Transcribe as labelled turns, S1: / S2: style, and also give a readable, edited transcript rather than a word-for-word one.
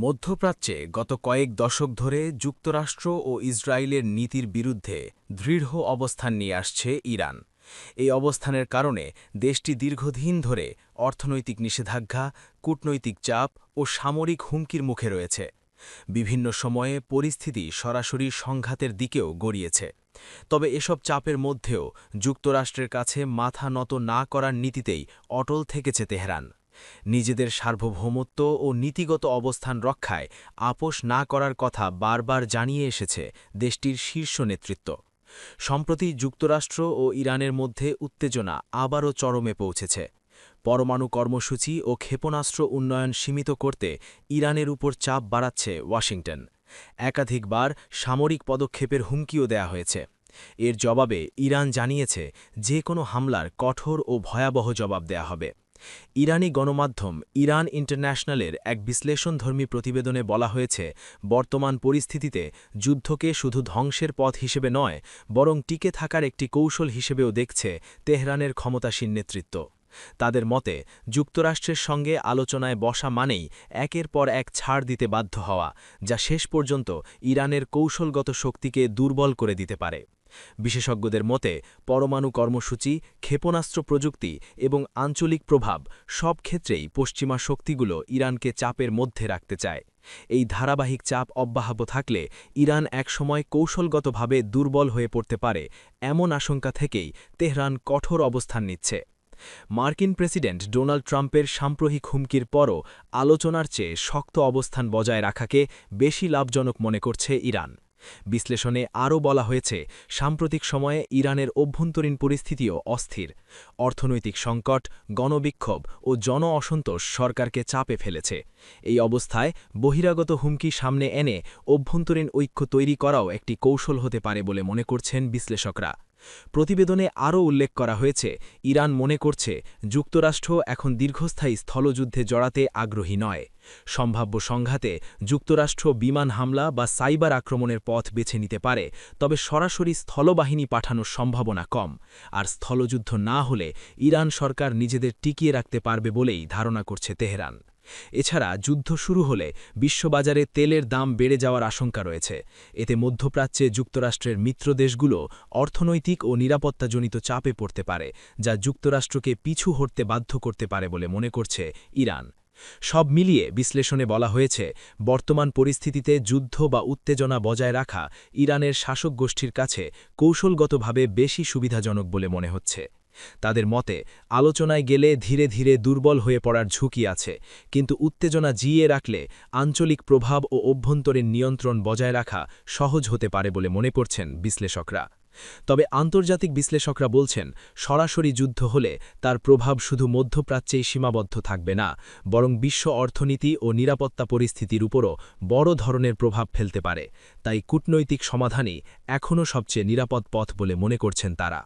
S1: মধ্যপ্রাচ্যে গত কয়েক দশক ধরে যুক্তরাষ্ট্র ও ইসরায়েলের নীতির বিরুদ্ধে দৃঢ় অবস্থান নিয়ে আসছে ইরান। এই অবস্থানের কারণে দেশটি দীর্ঘদিন ধরে অর্থনৈতিক নিষেধাজ্ঞা, কূটনৈতিক চাপ ও সামরিক হুমকির মুখে রয়েছে। বিভিন্ন সময়ে পরিস্থিতি সরাসরি সংঘাতের দিকেও গড়িয়েছে। তবে এসব চাপের মধ্যেও যুক্তরাষ্ট্রের কাছে মাথা নত না করার নীতিতেই অটল থেকেছে তেহরান। নিজেদের সার্বভৌমত্ব ও নীতিগত অবস্থান রক্ষায় আপোস না করার কথা বারবার জানিয়ে এসেছে দেশটির শীর্ষ নেতৃত্ব। সম্প্রতি যুক্তরাষ্ট্র ও ইরানের মধ্যে উত্তেজনা আবারও চরমে পৌঁছেছে। পরমাণু কর্মসূচি ও ক্ষেপণাস্ত্র উন্নয়ন সীমিত করতে ইরানের উপর চাপ বাড়াচ্ছে ওয়াশিংটন। একাধিকবার সামরিক পদক্ষেপের হুমকিও দেয়া হয়েছে। এর জবাবে ইরান জানিয়েছে যে কোনো হামলার কঠোর ও ভয়াবহ জবাব দেয়া হবে। ইরানি গণমাধ্যম ইরান ইন্টারন্যাশনালের এক বিশ্লেষণধর্মী প্রতিবেদনে বলা হয়েছে, বর্তমান পরিস্থিতিতে যুদ্ধকে শুধু ধ্বংসের পথ হিসেবে নয়, বরং টিকে থাকার একটি কৌশল হিসেবেও দেখছে তেহরানের ক্ষমতাসীন নেতৃত্ব। তাদের মতে, যুক্তরাষ্ট্রের সঙ্গে আলোচনায় বসা মানেই একের পর এক ছাড় দিতে বাধ্য হওয়া, যা শেষ পর্যন্ত ইরানের কৌশলগত শক্তিকে দুর্বল করে দিতে পারে। বিশেষজ্ঞদের মতে, পরমাণু কর্মসূচি, ক্ষেপণাস্ত্র প্রযুক্তি এবং আঞ্চলিক প্রভাব সব ক্ষেত্রেই পশ্চিমা শক্তিগুলো ইরানকে চাপের মধ্যে রাখতে চায়। এই ধারাবাহিক চাপ অব্যাহত থাকলে ইরান একসময় কৌশলগতভাবে দুর্বল হয়ে পড়তে পারে, এমন আশঙ্কা থেকেই তেহরান কঠোর অবস্থান নিচ্ছে। মার্কিন প্রেসিডেন্ট ডোনাল্ড ট্রাম্পের সাম্প্রতিক হুমকির পরও আলোচনার চেয়ে শক্ত অবস্থান বজায় রাখাকে বেশি লাভজনক মনে করছে ইরান। বিশ্লেষণে আরও বলা হয়েছে, সাম্প্রতিক সময়ে ইরানের অভ্যন্তরীণ পরিস্থিতিও অস্থির। অর্থনৈতিক সংকট, গণবিক্ষোভ ও জন অসন্তোষ সরকারকে চাপে ফেলেছে। এই অবস্থায় বহিরাগত হুমকি সামনে এনে অভ্যন্তরীণ ঐক্য তৈরি করাও একটি কৌশল হতে পারে বলে মনে করছেন বিশ্লেষকরা। প্রতিবেদনে আরও উল্লেখ করা হয়েছে, ইরান মনে করছে যুক্তরাষ্ট্র এখন দীর্ঘস্থায়ী স্থলযুদ্ধে জড়াতে আগ্রহী নয়। সম্ভাব্য সংঘাতে যুক্তরাষ্ট্র বিমান হামলা বা সাইবার আক্রমণের পথ বেছে নিতে পারে, তবে সরাসরি স্থলবাহিনী পাঠানোর সম্ভাবনা কম। আর স্থলযুদ্ধ না হলে ইরান সরকার নিজেদের টিকিয়ে রাখতে পারবে বলেই ধারণা করছে তেহরান। এছাড়া যুদ্ধ শুরু হলে বিশ্ববাজারে তেলের দাম বেড়ে যাওয়ার আশঙ্কা রয়েছে। এতে মধ্যপ্রাচ্যে যুক্তরাষ্ট্রের মিত্র দেশগুলো অর্থনৈতিক ও নিরাপত্তাজনিত চাপে পড়তে পারে, যা যুক্তরাষ্ট্রকে পিছু হটতে বাধ্য করতে পারে বলে মনে করছে ইরান। সব মিলিয়ে বিশ্লেষণে বলা হয়েছে, বর্তমান পরিস্থিতিতে যুদ্ধ বা উত্তেজনা বজায় রাখা ইরানের শাসক গোষ্ঠীর কাছে কৌশলগতভাবে বেশি সুবিধাজনক বলে মনে হচ্ছে। তাদের মতে, আলোচনায় গেলে ধীরে ধীরে দুর্বল হয়ে পড়ার ঝুঁকি আছে, কিন্তু উত্তেজনা জিইয়ে রাখলে আঞ্চলিক প্রভাব ও অভ্যন্তরীণ নিয়ন্ত্রণ বজায় রাখা সহজ হতে পারে বলে মনে করছেন বিশ্লেষকরা। তবে আন্তর্জাতিক বিশ্লেষকরা বলছেন, সরাসরি যুদ্ধ হলে তার প্রভাব শুধু মধ্যপ্রাচ্যেই সীমাবদ্ধ থাকবে না, বরং বিশ্ব অর্থনীতি ও নিরাপত্তা পরিস্থিতির উপরও বড় ধরনের প্রভাব ফেলতে পারে। তাই কূটনৈতিক সমাধানই এখনও সবচেয়ে নিরাপদ পথ বলে মনে করছেন তারা।